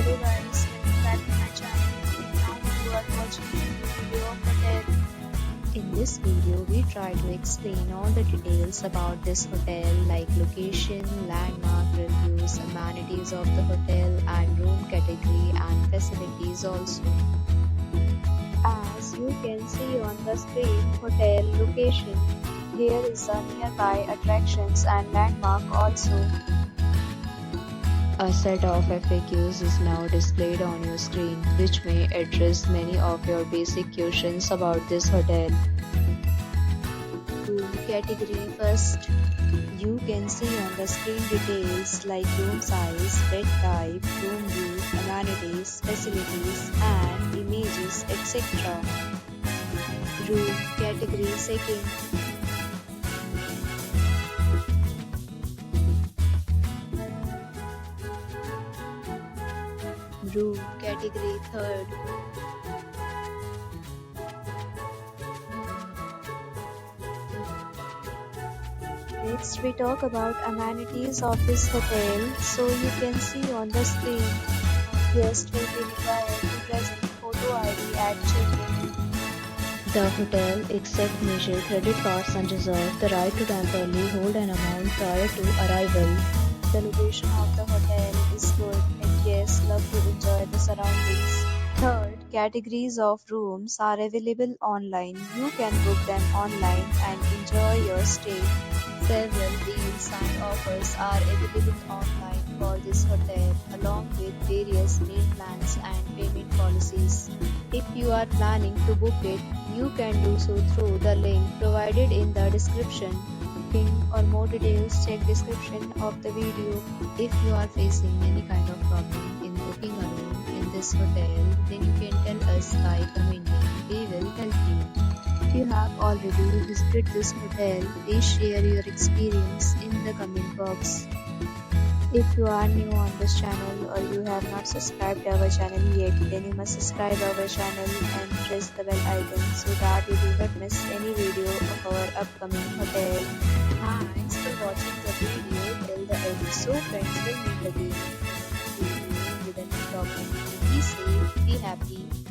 Hello guys, welcome back to my channel and now you are watching a new video of hotel. In this video, we try to explain all the details about this hotel like location, landmark, reviews, amenities of the hotel and room category and facilities also. As you can see on the screen, hotel location. Here is the nearby attractions and landmark also. A set of FAQs is now displayed on your screen, which may address many of your basic questions about this hotel. Room category first. You can see on the screen details like room size, bed type, room view, amenities, facilities, and images, etc. Room category second. Room category third. Next we talk about amenities of this hotel. So you can see on the screen, guests will be required to present photo ID at check-in. The hotel accepts major credit cards and reserves the right to temporarily hold an amount prior to arrival. The location of the hotel is good and guests love to enjoy the surroundings. Third, categories of rooms are available online. You can book them online and enjoy your stay. Several deals and offers are available online for this hotel along with various meal plans and payment policies. If you are planning to book it, you can do so through the link provided in the description. For more details, check description of the video. If you are facing any kind of problem in booking a room in this hotel, then you can tell us by commenting. We will help you. If you have already visited this hotel, please share your experience in the comment box. If you are new on this channel or you have not subscribed our channel yet, then you must subscribe our channel and press the bell icon so that you do not miss any video of our upcoming hotel. Thanks for watching the video till the end. So friends, will meet again with a new topic. Be safe, be happy.